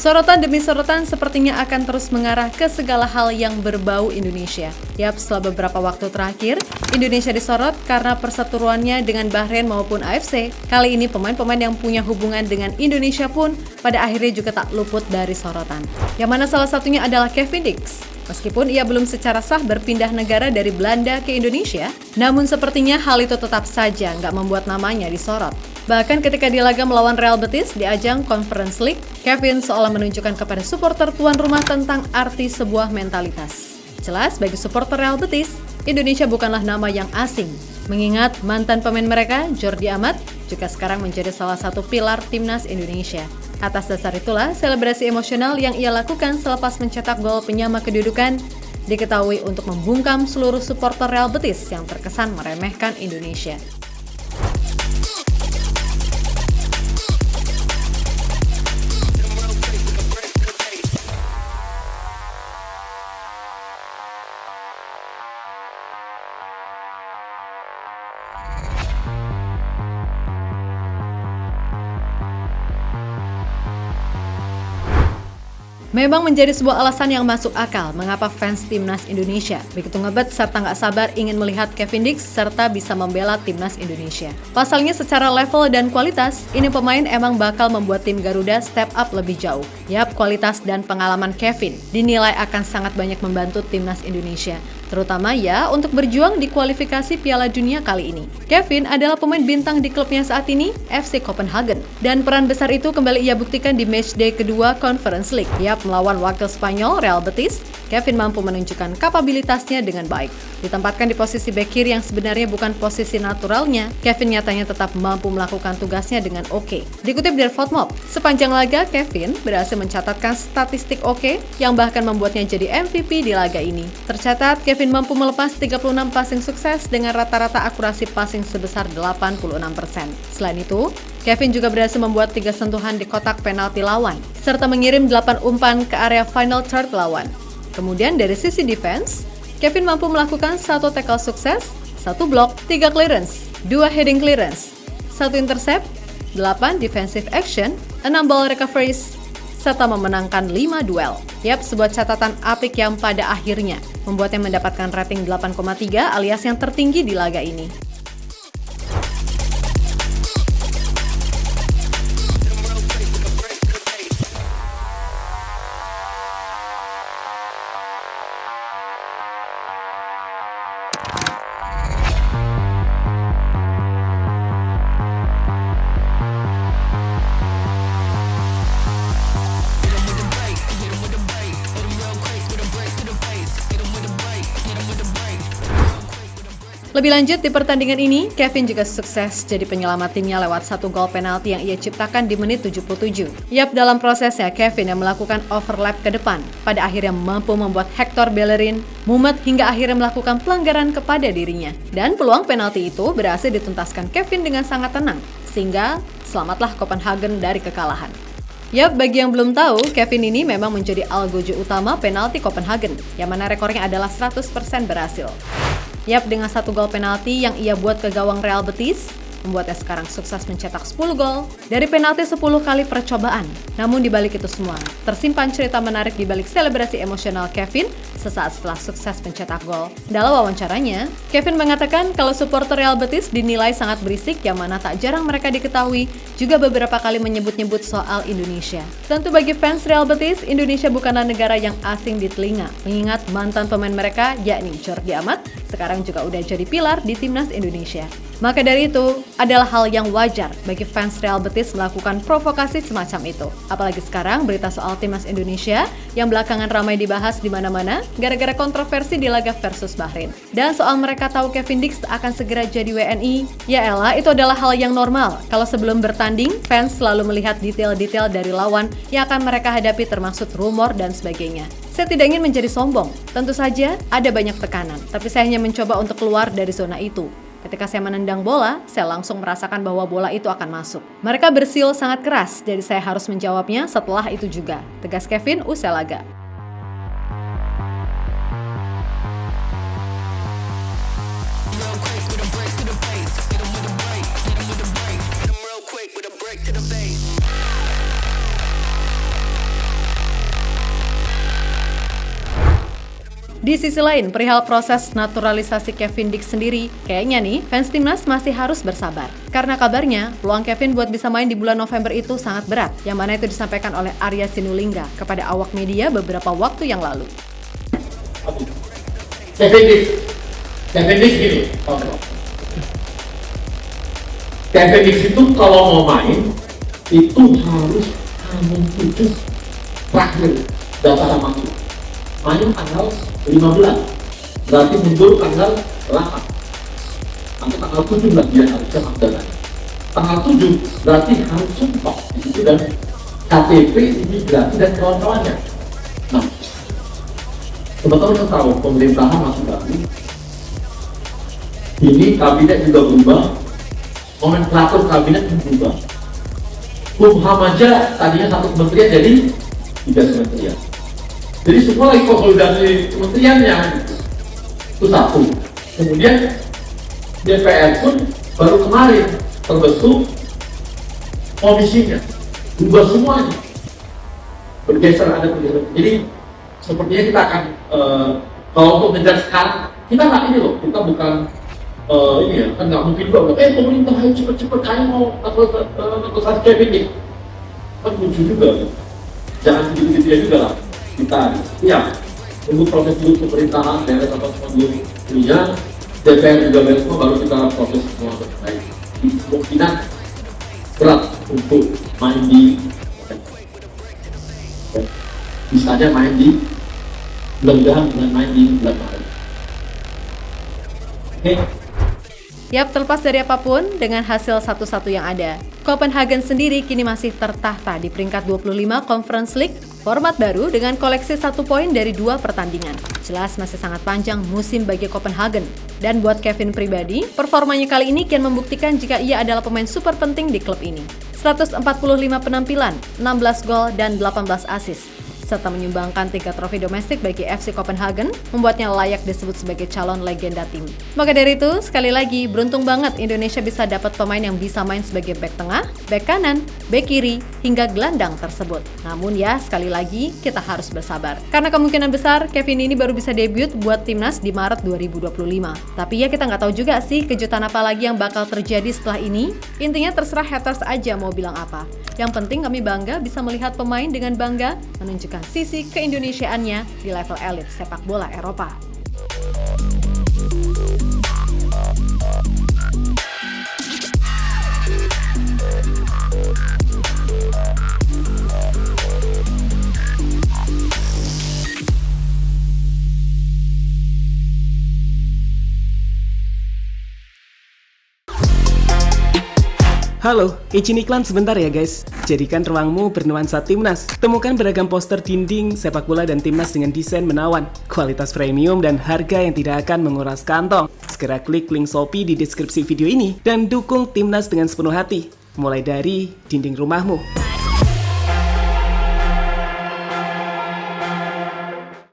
Sorotan demi sorotan sepertinya akan terus mengarah ke segala hal yang berbau Indonesia. Yap, setelah beberapa waktu terakhir, Indonesia disorot karena perseteruannya dengan Bahrain maupun AFC. Kali ini pemain-pemain yang punya hubungan dengan Indonesia pun pada akhirnya juga tak luput dari sorotan. Yang mana salah satunya adalah Kevin Dix. Meskipun ia belum secara sah berpindah negara dari Belanda ke Indonesia, namun sepertinya hal itu tetap saja nggak membuat namanya disorot. Bahkan ketika di laga melawan Real Betis di ajang Conference League, Kevin seolah menunjukkan kepada supporter tuan rumah tentang arti sebuah mentalitas. Jelas bagi supporter Real Betis, Indonesia bukanlah nama yang asing. Mengingat mantan pemain mereka, Jordi Amat, juga sekarang menjadi salah satu pilar timnas Indonesia. Atas dasar itulah, selebrasi emosional yang ia lakukan selepas mencetak gol penyama kedudukan diketahui untuk membungkam seluruh supporter Real Betis yang terkesan meremehkan Indonesia. Memang menjadi sebuah alasan yang masuk akal mengapa fans timnas Indonesia begitu ngebet serta nggak sabar ingin melihat Kevin Dix serta bisa membela timnas Indonesia. Pasalnya secara level dan kualitas, ini pemain emang bakal membuat tim Garuda step up lebih jauh. Yap, kualitas dan pengalaman Kevin dinilai akan sangat banyak membantu timnas Indonesia, terutama ya untuk berjuang di kualifikasi Piala Dunia kali ini. Kevin adalah pemain bintang di klubnya saat ini, FC Copenhagen. Dan peran besar itu kembali ia buktikan di matchday kedua Conference League. Yap, melawan wakil Spanyol Real Betis, Kevin mampu menunjukkan kapabilitasnya dengan baik. Ditempatkan di posisi bek kiri yang sebenarnya bukan posisi naturalnya, Kevin nyatanya tetap mampu melakukan tugasnya dengan oke. Dikutip dari FotMob, sepanjang laga Kevin berhasil mencatatkan statistik oke yang bahkan membuatnya jadi MVP di laga ini. Tercatat, Kevin mampu melepas 36 passing sukses dengan rata-rata akurasi passing sebesar 86%. Selain itu, Kevin juga berhasil membuat 3 sentuhan di kotak penalti lawan, serta mengirim 8 umpan ke area final third lawan. Kemudian dari sisi defense, Kevin mampu melakukan 1 tackle sukses, 1 blok, 3 clearance, 2 heading clearance, 1 intercept, 8 defensive action, 6 ball recoveries, serta memenangkan 5 duel. Yap, sebuah catatan apik yang pada akhirnya membuatnya mendapatkan rating 8,3 alias yang tertinggi di laga ini. Lebih lanjut, di pertandingan ini, Kevin juga sukses jadi penyelamat timnya lewat 1 gol penalti yang ia ciptakan di menit 77. Yap, dalam prosesnya, Kevin yang melakukan overlap ke depan, pada akhirnya mampu membuat Hector Bellerin mumet hingga akhirnya melakukan pelanggaran kepada dirinya. Dan peluang penalti itu berhasil dituntaskan Kevin dengan sangat tenang, sehingga selamatlah Copenhagen dari kekalahan. Yap, bagi yang belum tahu, Kevin ini memang menjadi algojo utama penalti Copenhagen, yang mana rekornya adalah 100% berhasil. Yap, dengan 1 gol penalti yang ia buat ke gawang Real Betis, membuatnya sekarang sukses mencetak 10 gol dari penalti 10 kali percobaan. Namun di balik itu semua, tersimpan cerita menarik di balik selebrasi emosional Kevin sesaat setelah sukses mencetak gol. Dalam wawancaranya, Kevin mengatakan kalau supporter Real Betis dinilai sangat berisik yang mana tak jarang mereka diketahui juga beberapa kali menyebut-nyebut soal Indonesia. Tentu bagi fans Real Betis, Indonesia bukanlah negara yang asing di telinga, mengingat mantan pemain mereka yakni Jordi Amat sekarang juga udah jadi pilar di timnas Indonesia. Maka dari itu, adalah hal yang wajar bagi fans Real Betis melakukan provokasi semacam itu. Apalagi sekarang berita soal timnas Indonesia yang belakangan ramai dibahas di mana-mana gara-gara kontroversi di laga versus Bahrain. Dan soal mereka tahu Kevin Dix akan segera jadi WNI, ya elah, itu adalah hal yang normal. Kalau sebelum bertanding, fans selalu melihat detail-detail dari lawan yang akan mereka hadapi termasuk rumor dan sebagainya. Saya tidak ingin menjadi sombong, tentu saja ada banyak tekanan, tapi saya hanya mencoba untuk keluar dari zona itu. Ketika saya menendang bola, saya langsung merasakan bahwa bola itu akan masuk. Mereka bersiul sangat keras, jadi saya harus menjawabnya setelah itu juga, tegas Kevin usai laga. Di sisi lain, perihal proses naturalisasi Kevin Dick sendiri, kayaknya nih, fans timnas masih harus bersabar. Karena kabarnya, peluang Kevin buat bisa main di bulan November itu sangat berat, yang mana itu disampaikan oleh Arya Sinulinga kepada awak media beberapa waktu yang lalu. Kevin Dick gini, Kevin Dick itu kalau mau main, itu harus H-7 terakhir data masuk. Main tanggal 15, berarti mundur tanggal 8 atau tanggal 17 dia harusnya masuk data. Tanggal 7 berarti harus sumpah di situ dan KTP, imigrasi dan kawan-kawannya. Nah, teman-teman tahu pemerintahan masih baru. Ini kabinet juga berubah, nomenklatur kabinet berubah. Kumham aja tadinya satu kementerian jadi 3 kementerian. Jadi semua lagi konsolidasi kementeriannya itu satu. Kemudian DPR pun baru kemarin terbentuk komisinya, berubah semuanya, bergeser ada bergeser. Jadi sepertinya kita akan kalau untuk ngejar sekarang kita nggak ini loh, kita bukan ini ya kan nggak mungkin juga pemerintah ayo cepet-cepet ayo mau naturalisasi Kevin Dick kan lucu juga, jangan gitu-gitu ya juga lah. Kita ya tunggu proses dulu pemerintahan beres apa semua dulu punya DPR juga beres semua baru kita proses semua baik. Kemungkinan berat untuk main di misalnya main di bulan dengan main di bulan Maret. Oke. Yap, terlepas dari apapun, dengan hasil satu-satu yang ada, Copenhagen sendiri kini masih tertahta di peringkat 25 Conference League, format baru dengan koleksi 1 poin dari 2 pertandingan. Jelas masih sangat panjang musim bagi Copenhagen. Dan buat Kevin pribadi, performanya kali ini kian membuktikan jika ia adalah pemain super penting di klub ini. 145 penampilan, 16 gol, dan 18 assist, serta menyumbangkan 3 trofi domestik bagi FC Copenhagen, membuatnya layak disebut sebagai calon legenda tim. Maka dari itu, sekali lagi, beruntung banget Indonesia bisa dapat pemain yang bisa main sebagai bek tengah, bek kanan, bek kiri, hingga gelandang tersebut. Namun ya, sekali lagi, kita harus bersabar. Karena kemungkinan besar, Kevin ini baru bisa debut buat timnas di Maret 2025. Tapi ya kita nggak tahu juga sih kejutan apa lagi yang bakal terjadi setelah ini. Intinya terserah haters aja mau bilang apa. Yang penting kami bangga bisa melihat pemain dengan bangga menunjukkan sisi keindonesiaannya di level elit sepak bola Eropa. Halo, izin iklan sebentar ya guys. Jadikan ruangmu bernuansa timnas. Temukan beragam poster dinding, sepak bola dan timnas dengan desain menawan, kualitas premium dan harga yang tidak akan menguras kantong. Segera klik link Shopee di deskripsi video ini dan dukung timnas dengan sepenuh hati. Mulai dari dinding rumahmu.